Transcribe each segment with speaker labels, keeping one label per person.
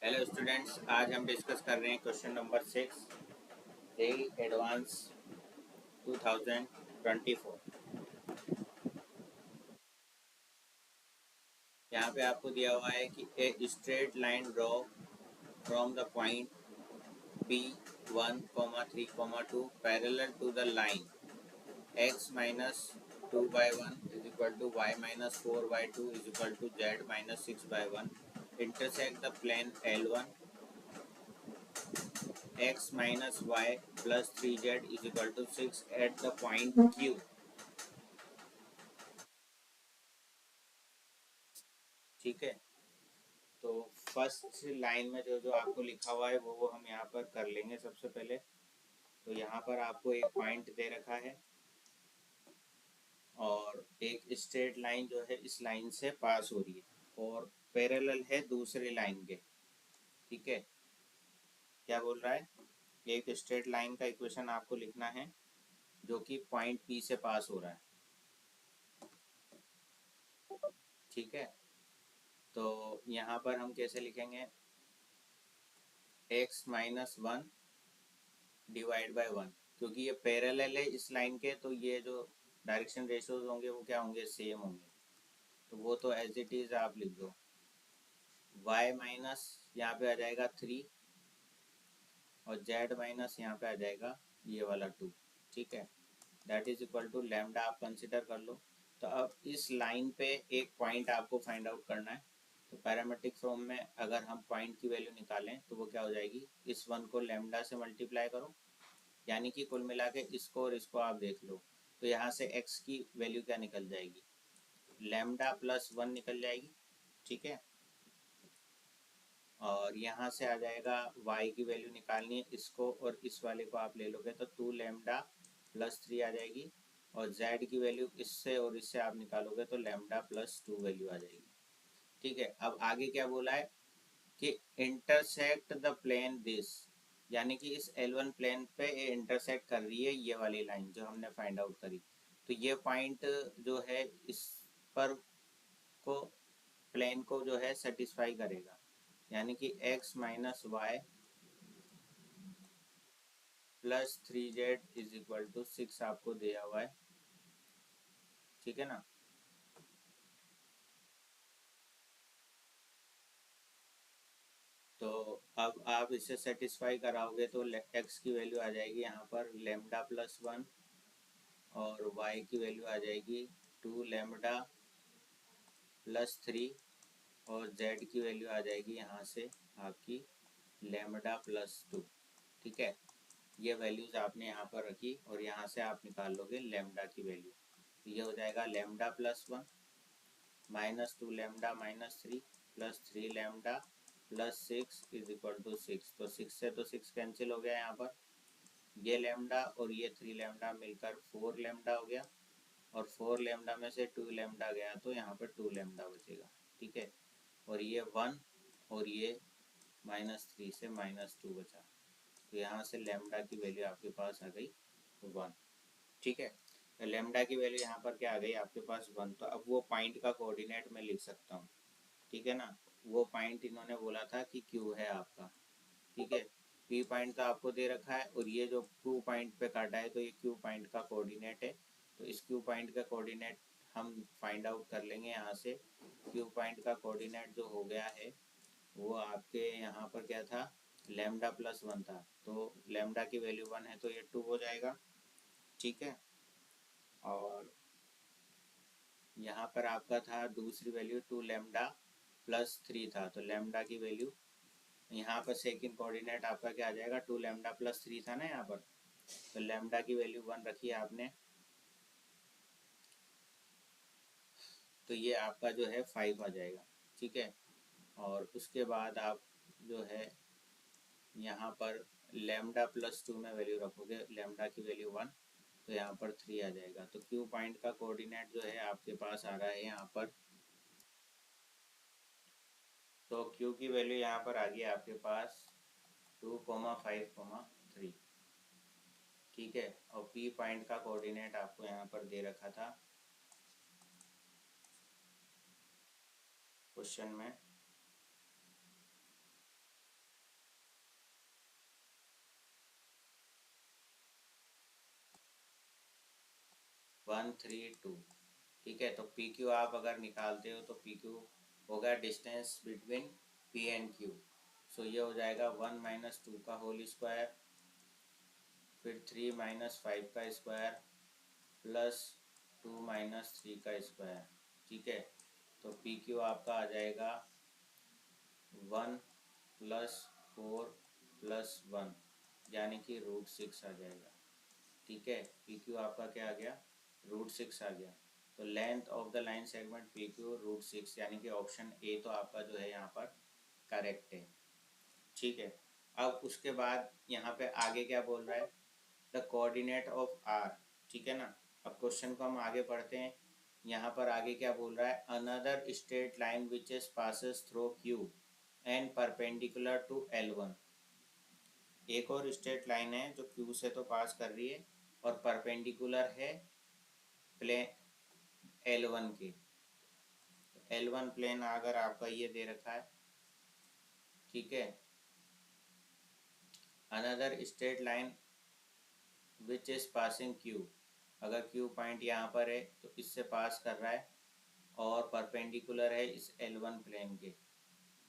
Speaker 1: Hello students, आज हम discuss कर रहे हैं क्वेश्चन नंबर 6 जेईई एडवांस 2024। यहाँ पे आपको दिया हुआ है कि a straight line draw from the point P1, 3, 2 parallel to the line x minus 2/1 is equal to y minus 4/2 is equal to z minus 6/1 intersect the plane L1 x minus y plus 3z is equal to 6 at the point Q। ठीक है, तो first line में जो जो आपको लिखा हुआ है वो हम यहाँ पर कर लेंगे। सबसे पहले तो यहाँ पर आपको एक पॉइंट दे रखा है और एक स्ट्रेट लाइन जो है इस लाइन से पास हो रही है और पैरेलल है दूसरी लाइन के। ठीक है, क्या बोल रहा है, एक स्ट्रेट लाइन का इक्वेशन आपको लिखना है जो कि पॉइंट पी से पास हो रहा है। ठीक है, तो यहाँ पर हम कैसे लिखेंगे, x माइनस 1 डिवाइड बाय 1, क्योंकि ये पैरेलल है इस लाइन के, तो ये जो डायरेक्शन रेशियोज होंगे वो क्या होंगे, सेम होंगे। तो वो तो एज इट इज आप लिख दो। y माइनस यहाँ पे आ जाएगा 3 और z माइनस यहाँ पे आ जाएगा ये वाला 2। ठीक है, that is equal to lambda आप कंसिडर कर लो। तो अब इस लाइन पे एक पॉइंट आपको फाइंड आउट करना है। तो पैरामेट्रिक फॉर्म में अगर हम पॉइंट की वैल्यू निकालें तो वो क्या हो जाएगी, इस वन को लैम्डा से मल्टीप्लाई करो, यानी कि कुल मिला के इसको और इसको आप देख लो। तो यहाँ से x की वैल्यू क्या निकल जाएगी, लैम्डा प्लस 1 निकल जाएगी। ठीक है, और यहाँ से आ जाएगा y की वैल्यू निकालनी है, इसको और इस वाले को आप ले लोगे तो 2 लैम्डा प्लस 3 आ जाएगी, और z की वैल्यू इससे और इससे आप निकालोगे तो लैम्डा प्लस 2 वैल्यू आ जाएगी। ठीक है, अब आगे क्या बोला है कि इंटरसेक्ट द प्लेन दिस, यानी कि इस L1 प्लेन पे ये इंटरसेक्ट कर रही है ये वाली लाइन जो हमने फाइंड आउट करी। तो ये पॉइंट जो है इस पर को प्लेन को जो है सेटिस्फाई करेगा, यानी कि x minus y plus 3z is equal to 6 आपको दिया हुआ है। ठीक है ना, तो अब आप इसे सेटिस्फाई कराओगे तो x की वैल्यू आ जाएगी यहाँ पर लेमडा प्लस 1 और y की वैल्यू आ जाएगी 2 लैम्डा प्लस 3 और z की वैल्यू आ जाएगी यहाँ से आपकी लैम्डा प्लस 2। ठीक है, ये वैल्यूज आपने यहाँ पर रखी और यहाँ से आप निकाल लोगे लैम्डा की वैल्यू। ये हो जाएगा lambda plus 1 minus 2 lambda minus 3 plus 3 lambda plus 6 is equal to 6। तो 6 से तो 6 कैंसिल हो गया यहाँ पर, ये लैम्डा और ये 3 लैम्डा मिलकर 4 लैम्डा हो गया, और 4 लैम्डा में से 2 लैम्डा गया तो यहाँ पर 2 लैम्डा बचेगा। ठीक है, और ये 1 और ये -3 से -2 बचा, तो यहाँ से लैम्डा की वैल्यू आपके पास आ गई 1। ठीक है, तो लैम्डा की वैल्यू यहाँ पर क्या आ गई आपके पास 1। तो अब वो पॉइंट का कोऑर्डिनेट मैं लिख सकता हूँ। ठीक है ना, वो पॉइंट इन्होंने बोला था कि क्यू है आपका। ठीक है, पी पॉइंट तो आपको दे रखा है और ये जो क्यू पॉइंट पे काटा है तो ये क्यू पॉइंट का कोऑर्डिनेट है। तो इस क्यू पॉइंट का कोऑर्डिनेट हम फाइंड आउट कर लेंगे यहाँ से। क्यू पॉइंट का कोऑर्डिनेट जो हो गया है वो आपके यहाँ पर क्या था, लैम्डा प्लस 1 था, तो लैम्डा की वैल्यू 1 है तो ये 2 हो जाएगा। ठीक है, और यहाँ पर आपका था दूसरी वैल्यू 2 लैम्डा प्लस 3 था, तो लैम्डा की वैल्यू यहाँ पर सेकंड कोऑर्डिनेट आपका क्या आ जाएगा, 2 लैम्डा प्लस 3 था ना यहाँ पर, तो लैम्डा की वैल्यू 1 रखी है आपने, तो ये आपका जो है 5 आ जाएगा। ठीक है, और उसके बाद आप जो है यहाँ पर लैम्डा प्लस 2 में वैल्यू रखोगे, लैम्डा की वैल्यू 1, तो यहाँ पर 3 आ जाएगा। तो क्यू पॉइंट का कोऑर्डिनेट जो है आपके पास आ रहा है यहाँ पर, तो क्यू की वैल्यू यहाँ पर आ गई आपके पास 2,5,3। ठीक है, और पी पॉइंट का कोऑर्डिनेट आपको यहाँ पर दे रखा था क्वेश्चन में 1 3 2। ठीक है, तो पी क्यू आप अगर निकालते हो तो पी क्यू होगा distance between P and Q. So ये हो जाएगा 1 माइनस 2 का होल स्क्वायर, फिर 3 माइनस 5 का स्क्वायर प्लस 2 माइनस 3 का स्क्वायर। ठीक है, तो पी क्यू आपका आ जाएगा 1 प्लस 4 प्लस 1 यानी कि √6 आ जाएगा। ठीक है, पी क्यू आपका क्या आ गया, √6 आ गया। तो length of the line segment P Q √6 यानी कि ऑप्शन ए तो आपका जो है यहाँ पर करेक्ट है। ठीक है, अब उसके बाद यहाँ पे आगे क्या बोल रहा है, द कोऑर्डिनेट ऑफ आर। ठीक है ना, अब क्वेश्चन को हम आगे पढ़ते हैं। यहाँ पर आगे क्या बोल रहा है, another straight line which is passes through Q and perpendicular to L1। एक और स्ट्रेट लाइन है जो क्यू से तो पास कर रही है और परपेंडिकुलर है प्लेन L1 के। L1 प्लेन अगर आपका ये दे रखा है, ठीक है, another straight line which is passing Q, अगर क्यू पॉइंट यहाँ पर है तो इससे पास कर रहा है और परपेंडिकुलर है इस L1 प्लेन के।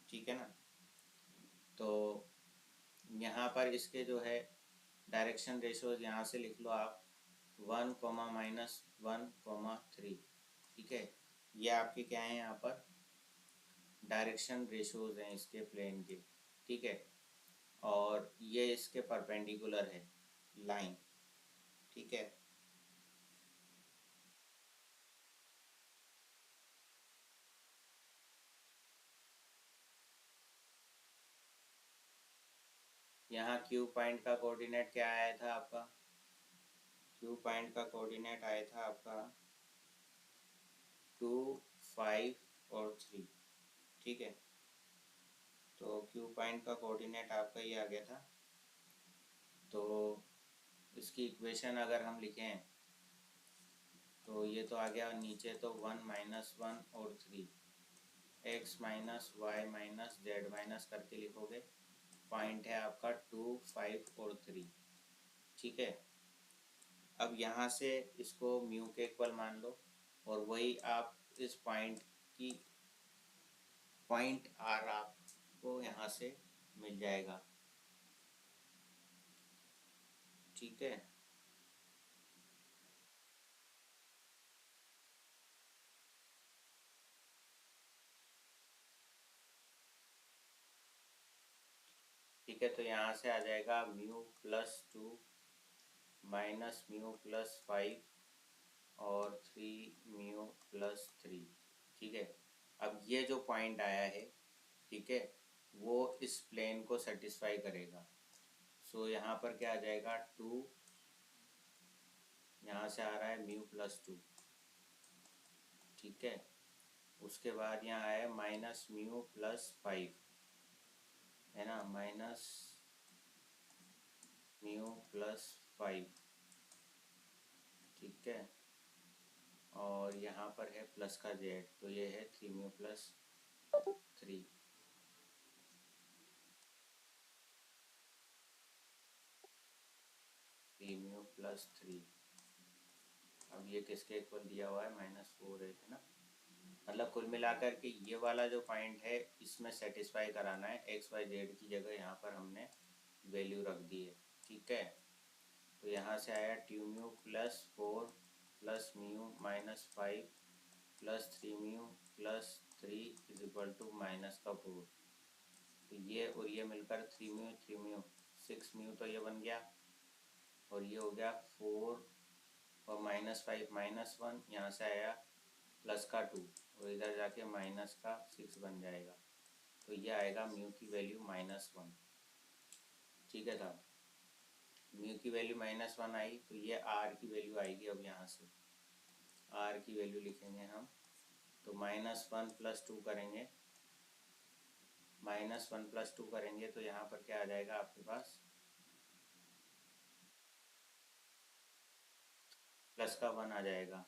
Speaker 1: ठीक है ना, तो यहाँ पर इसके जो है डायरेक्शन रेशोज यहाँ से लिख लो आप 1, -1, 3। ठीक है, ये आपके क्या है यहाँ पर डायरेक्शन रेशोज हैं इसके प्लेन के। ठीक है, और ये इसके परपेंडिकुलर है लाइन। ठीक है, यहाँ क्यू पॉइंट का कोऑर्डिनेट क्या आया था आपका, क्यू पॉइंट का कोऑर्डिनेट आया था आपका 2, 5 और 3। ठीक है, तो क्यू पॉइंट का कोऑर्डिनेट आपका ये आ गया था। तो इसकी इक्वेशन अगर हम लिखें तो ये तो आ गया नीचे, तो 1 -1 और 3 x minus y minus z minus करके लिखोगे। पॉइंट है आपका 2, 5 और 3। ठीक है, अब यहाँ से इसको म्यू के इक्वल मान लो और वही आप इस पॉइंट की पॉइंट आर आपको यहाँ से मिल जाएगा। ठीक है, ठीक है, तो यहाँ से आ जाएगा μ+2 माइनस μ+5 और 3μ+3। ठीक है, अब ये जो पॉइंट आया है, ठीक है, वो इस प्लेन को सेटिस्फाई करेगा। सो यहाँ पर क्या आ जाएगा 2, यहाँ से आ रहा है μ+2। ठीक है, उसके बाद यहाँ आया -μ+5 है ना, -μ+5। ठीक है, और यहाँ पर है प्लस का जेड, तो ये है 3μ+3। (3μ+3) अब ये किसके इक्वल दिया हुआ है, -4 है ना। मतलब कुल मिलाकर के ये वाला जो पॉइंट है इसमें सेटिस्फाई कराना है, एक्स वाई जेड की जगह यहाँ पर हमने वैल्यू रख दी है। ठीक है, तो यहाँ से आया 2μ+4 plus μ-5 plus 3μ+3 is equal to -4। तो ये और ये मिलकर 3μ 6μ, तो ये बन गया और ये हो गया 4 और -5 -1, यहाँ से आया प्लस का 2 और इधर जाके माइनस का 6 बन जाएगा। तो ये आएगा म्यू की वैल्यू -1। ठीक है साहब, म्यू की वैल्यू -1 आई तो ये आर की वैल्यू आएगी। अब यहाँ से आर की वैल्यू लिखेंगे हम, तो -1 + 2 करेंगे, -1 + 2 करेंगे तो यहाँ पर क्या आ जाएगा आपके पास प्लस का 1 आ जाएगा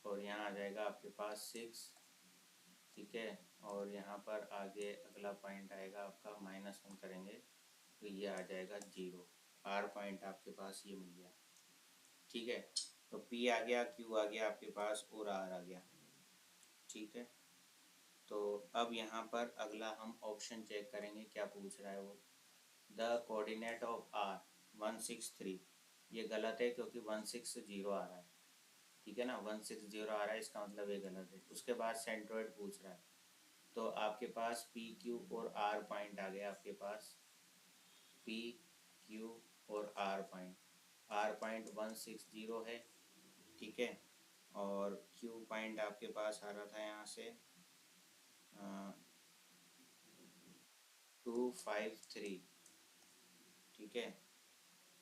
Speaker 1: और यहाँ आ जाएगा आपके पास 6। ठीक है, और यहाँ पर आगे अगला पॉइंट आएगा आपका -1 करेंगे तो ये आ जाएगा 0। आर पॉइंट आपके पास ये मिल गया। ठीक है, तो P आ गया, Q आ गया आपके पास और R आ गया। ठीक है, तो अब यहाँ पर अगला हम ऑप्शन चेक करेंगे क्या पूछ रहा है वो। द कोऑर्डिनेट ऑफ R 163, ये गलत है क्योंकि 160 आ रहा है। ठीक है ना, 160 आ रहा है, इसका मतलब ये गलत है। उसके बाद सेंट्रोइड पूछ रहा है, तो आपके पास पी क्यू और आर पॉइंट आ गया आपके पास, पी क्यू और आर पॉइंट 160 है। ठीक है, और क्यू पॉइंट आपके पास आ रहा था यहाँ से 253। ठीक है,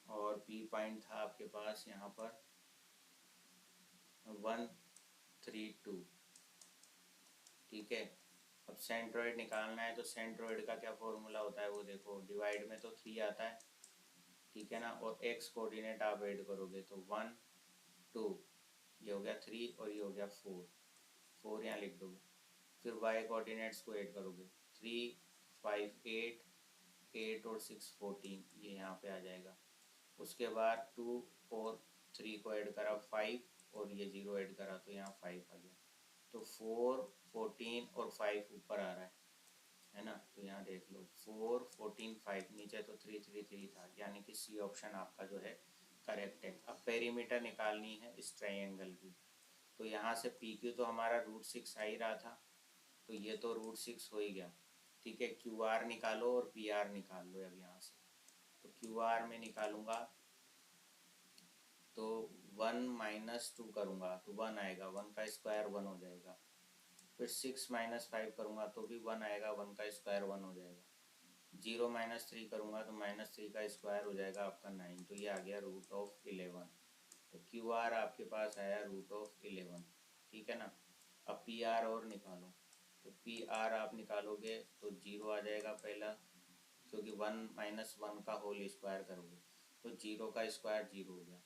Speaker 1: और पी पॉइंट था आपके पास यहाँ पर 132। ठीक है, अब सेंट्रोइड निकालना है, तो सेंट्रोइड का क्या फॉर्मूला होता है वो देखो, डिवाइड में तो 3 आता है। ठीक है ना, और एक्स कोऑर्डिनेट आप ऐड करोगे तो 1 2, ये हो गया 3 और ये हो गया 4 यहाँ लिख दोगे। फिर वाई कोऑर्डिनेट्स को ऐड करोगे, 3 5 8 और 6 14, ये यहाँ पे आ जाएगा। उसके बाद 2 और 3 को ऐड करा 5 और ये 0 ऐड करा तो यहाँ 5 आ गया। तो 4 14 और 5 ऊपर आ रहा है ना, तो यहाँ देख लो 4 14 5, नीचे तो 3 3 3 था, यानी कि सी ऑप्शन आपका जो है करेक्ट है। अब पेरीमीटर निकालनी है इस ट्रायंगल की, तो यहाँ से पी क्यू तो हमारा √6 आ ही रहा था, तो ये तो √6 हो ही गया। ठीक है, क्यू आर निकालो और पी आर निकाल लो। अब यहाँ से तो क्यू आर में निकालूंगा तो 1 - 2 करूँगा तो 1 आएगा, 1 का स्क्वायर 1 हो जाएगा। फिर 6 - 5 करूँगा तो भी 1 आएगा, 1 का स्क्वायर 1 हो जाएगा। 0 - 3 करूँगा तो -3 का स्क्वायर हो जाएगा आपका 9, तो ये आ गया √11। तो क्यू आर आपके पास आया √11। ठीक है ना, अब पी आर और निकालो, तो पी आर आप निकालोगे तो 0 आ जाएगा पहला, क्योंकि 1 - 1 का होल स्क्वायर करोगे तो 0 का स्क्वायर 0 हो गया।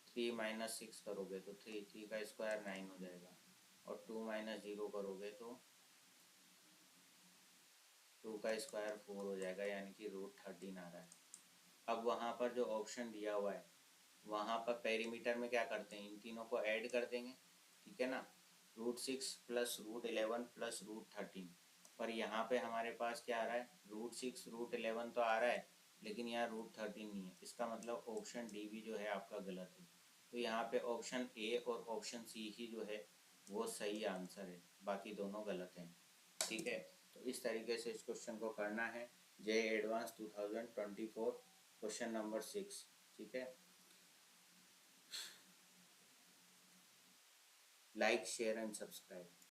Speaker 1: 3 - 6 करोगे तो 3 का स्क्वायर 9 हो जाएगा, और 2 - 0 करोगे तो 2 का स्क्वायर 4 हो जाएगा, यानी कि √13 आ रहा है। अब वहाँ पर जो ऑप्शन दिया हुआ है वहाँ पर पेरीमीटर में क्या करते हैं, इन तीनों को ऐड कर देंगे। ठीक है ना, √6 + √11 + √13, पर यहाँ पे हमारे पास क्या आ रहा है, √6 √11 तो आ रहा है, लेकिन यहाँ √13 नहीं है। इसका मतलब ऑप्शन डी भी जो है आपका गलत है। तो यहाँ पे ऑप्शन ए और ऑप्शन सी ही जो है वो सही आंसर है, बाकी दोनों गलत हैं। ठीक है, तो इस तरीके से इस क्वेश्चन को करना है। जे एडवांस 2024 क्वेश्चन नंबर 6। ठीक है, लाइक शेयर एंड सब्सक्राइब।